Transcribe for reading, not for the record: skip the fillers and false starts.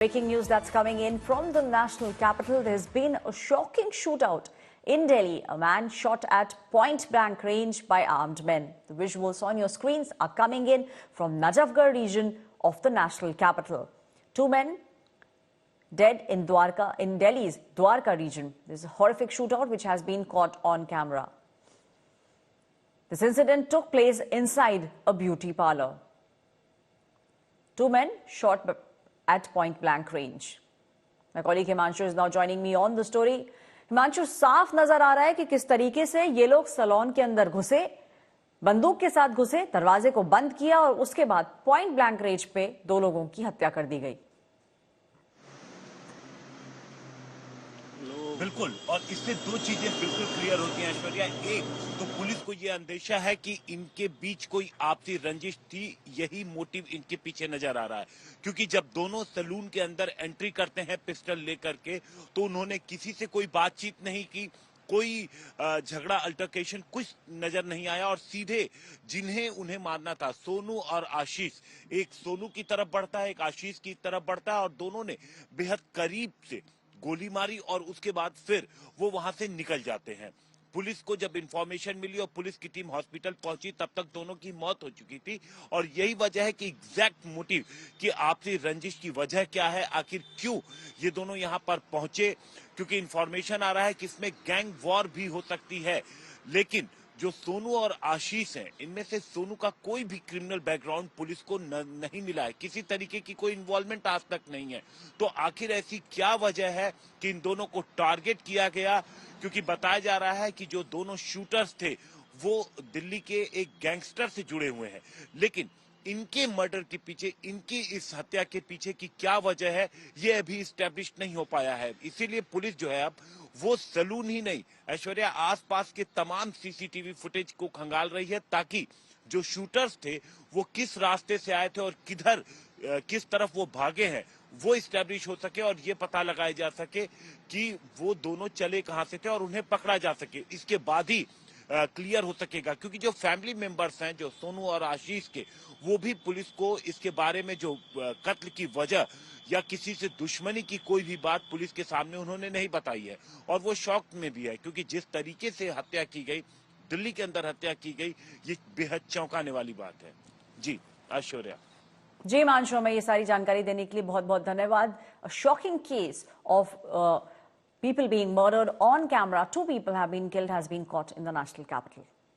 Breaking news that's coming in from the national capital. There's been a shocking shootout in Delhi. A man shot at point-blank range by armed men. The visuals on your screens are coming in from Najafgarh region of the national capital. 2 men dead in Delhi's Dwarka region. This is a horrific shootout which has been caught on camera. This incident took place inside a beauty parlor. 2 men shot at point-blank range. My colleague Himanshu is now joining me on the story. Himanshu, साफ नजर आ रहा है कि किस तरीके से ये लोग सैलून के अंदर घुसे, बंदूक के साथ घुसे, दरवाजे को बंद किया और उसके बाद पॉइंट ब्लैंक रेंज पे 2 लोगों की हत्या कर दी गई। बिल्कुल, और इससे 2 चीजें बिल्कुल क्लियर होती हैं ऐश्वर्या। एक तो पुलिस को यह अंदेशा है कि इनके बीच कोई आपसी रंजिश थी, यही मोटिव इनके पीछे नजर आ रहा है। क्योंकि जब दोनों सैलून के अंदर एंट्री करते हैं पिस्टल लेकर के, तो उन्होंने किसी से कोई बातचीत नहीं की, कोई झगड़ा अल्टरकेशन कुछ नजर नहीं आया और सीधे जिन्हें उन्हें मारना था, सोनू और आशीष, एक सोनू की तरफ बढ़ता है, एक आशीष की तरफ बढ़ता है और दोनों ने बेहद करीब से गोली मारी और उसके बाद फिर वो वहां से निकल जाते हैं। पुलिस को जब इंफॉर्मेशन मिली और पुलिस की टीम हॉस्पिटल पहुंची, तब तक दोनों की मौत हो चुकी थी और यही वजह है कि एग्जैक्ट मोटिव कि आपसी रंजिश की वजह क्या है, आखिर क्यों ये दोनों यहां पर पहुंचे, क्योंकि इंफॉर्मेशन आ रहा है कि इसमें गैंग वॉर भी हो सकती है। लेकिन जो सोनू और आशीष हैं, इनमें से सोनू का कोई भी क्रिमिनल बैकग्राउंड पुलिस को नहीं मिला है, किसी तरीके की कोई इन्वॉल्वमेंट आज तक नहीं है। तो आखिर ऐसी क्या वजह है कि इन दोनों को टारगेट किया गया, क्योंकि बताया जा रहा है कि जो दोनों शूटर्स थे वो दिल्ली के एक गैंगस्टर से जुड़े हुए हैं। लेकिन इनके मर्डर के पीछे, इनकी इस हत्या के पीछे की क्या वजह है, ये अभी स्टैब्लिश नहीं हो पाया है। इसीलिए पुलिस जो है अब वो सैलून ही नहीं, ऐश्वर्या, आसपास के तमाम सीसीटीवी फुटेज को खंगाल रही है, ताकि जो शूटर्स थे वो किस रास्ते से आए थे और किधर किस तरफ वो भागे हैं, वो स्टैब्लिश हो सके और ये पता लगाया जा सके कि वो दोनों चले कहां से थे और उन्हें पकड़ा जा सके। इसके बाद ही क्लियर हो सकेगा, क्योंकि जो फैमिली मेंबर्स हैं, जो सोनू और आशीष के, वो भी पुलिस को इसके बारे में जो कत्ल की वजह या किसी से दुश्मनी की कोई भी बात पुलिस के सामने उन्होंने नहीं बताई है और वो शॉक में भी है, क्योंकि जिस तरीके से हत्या की गई, दिल्ली के अंदर हत्या की गई, ये बेहद चौंकाने वाली बात है। जी ऐश्वर्या। जी हिमांशु, में ये सारी जानकारी देने के लिए बहुत बहुत धन्यवाद। Shocking case of people being murdered on camera. 2 people have been killed, has been caught in the national capital.